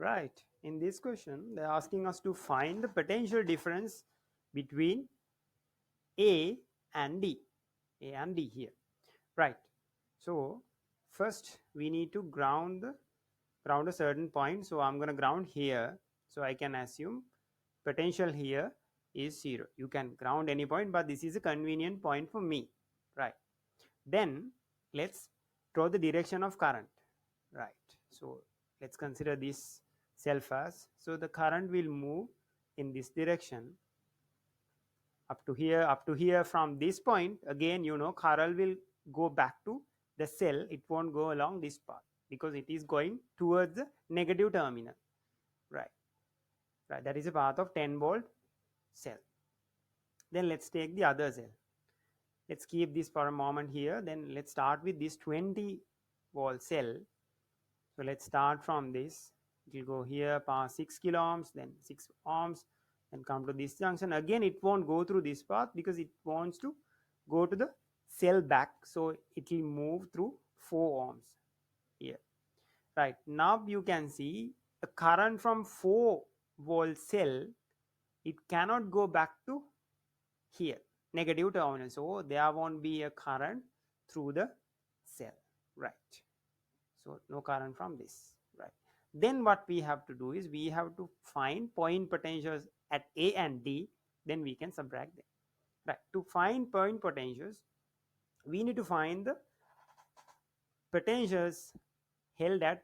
Right. In this question, they're asking us to find the potential difference between A and D. A and D here. Right. So first we need to ground a certain point. So I'm going to ground here. So I can assume potential here is 0. You can ground any point, but this is a convenient point for me. Right. Then let's draw the direction of current. Right. So let's consider this self as, so the current will move in this direction up to here. From this point again, current will go back to the cell. It won't go along this path because it is going towards the negative terminal. Right. Right, that is a path of 10-volt cell. Then let's take the other cell. Let's keep this for a moment here. Then let's start with this 20-volt cell. So let's start from this. It will go here past 6 kilo ohms, then 6 ohms, and come to this junction. Again, it won't go through this path because it wants to go to the cell back. So it will move through 4 ohms here. Right, now you can see a current from 4-volt cell, it cannot go back to here, negative terminal. So there won't be a current through the cell. Right. So no current from this. Right. Then what we have to do is we have to find point potentials at A and D. Then we can subtract them. Right. To find point potentials, we need to find the potentials held at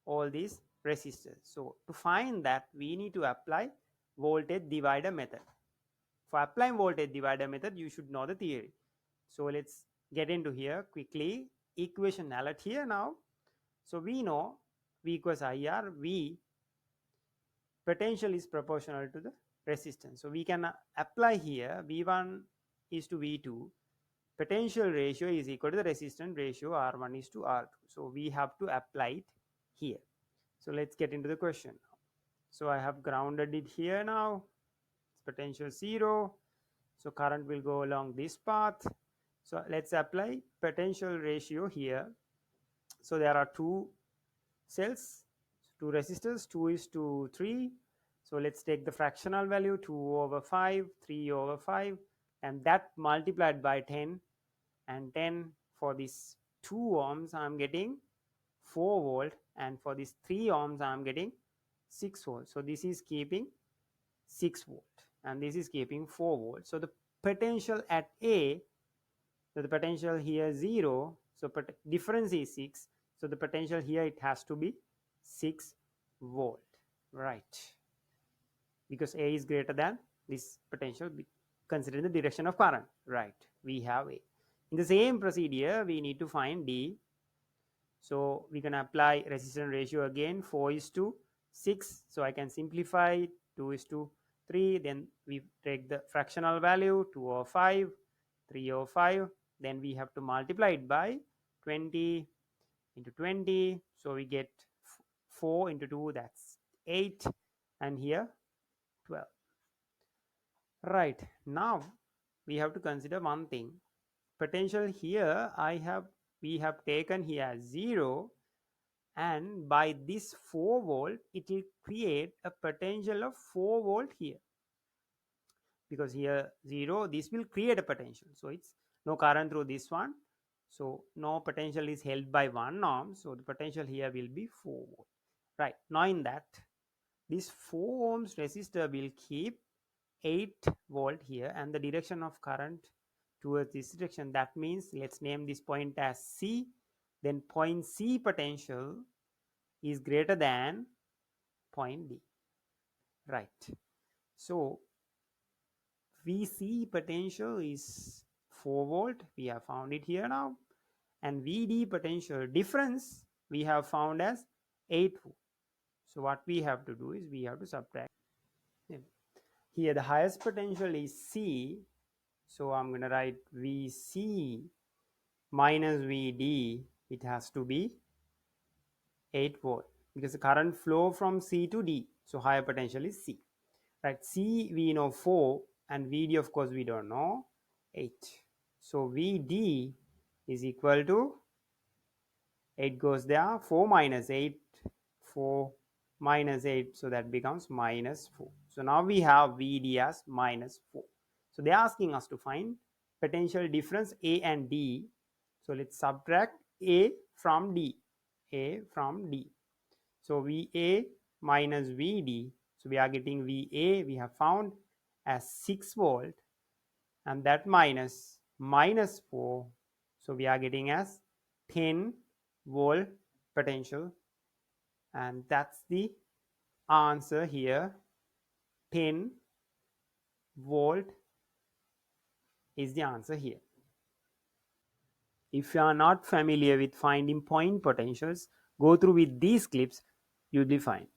all these resistors. So to find that, we need to apply voltage divider method. For applying voltage divider method, you should know the theory. So let's get into here quickly. Equation alert here now. So we know V equals IR. V potential is proportional to the resistance. So we can apply here V1 is to V2. Potential ratio is equal to the resistance ratio R1 is to R2. So we have to apply it here. So let's get into the question. So I have grounded it here now. Potential 0. So current will go along this path. So let's apply potential ratio here. So there are two cells, two resistors, 2 is to 3. So let's take the fractional value 2 over 5, 3 over 5, and that multiplied by 10, and 10 for this 2 ohms I'm getting 4 volt, and for this 3 ohms I'm getting 6 volt. So this is keeping 6 volt and this is keeping 4 volt. So the potential at A, so the potential here is 0, so difference is 6, so the potential here it has to be 6 volt. Right, because A is greater than this potential considering the direction of current. Right, we have A. In the same procedure we need to find D. So we can apply resistance ratio again, 4 is to 6. So I can simplify 2 is to 3. Then we take the fractional value 2 over 5, 3 over 5. Then we have to multiply it by 20 into 20. So we get 4 into 2, that's 8. And here 12. Right, now we have to consider one thing. Potential here we have taken here 0, and by this 4 volt it will create a potential of 4 volt here, because here 0, this will create a potential. So it's no current through this one, so no potential is held by 1 ohm, so the potential here will be 4 volt. Right, now in that, this 4 ohms resistor will keep 8 volt here, and the direction of current towards this direction, that means let's name this point as C. Then point C potential is greater than point D. Right, so VC potential is 4 volt, we have found it here now, and VD potential difference we have found as 8 volt. So what we have to do is we have to subtract them. Here the highest potential is C, so I'm going to write VC minus VD, it has to be 8 volt because the current flow from C to D, so higher potential is C. Right, C we know 4 and VD of course we don't know, 8. So VD is equal to 8 goes there, 4 minus 8, 4 minus 8, so that becomes minus 4. So now we have VD as minus 4. So they're asking us to find potential difference A and D. So let's subtract A from D. A from D. So VA minus VD. So we are getting VA, we have found as 6 volt, and that minus 4. So we are getting as 10 volt potential, and that's the answer here. 10 volt is the answer here. If you are not familiar with finding point potentials, go through with these clips, you'll be fine.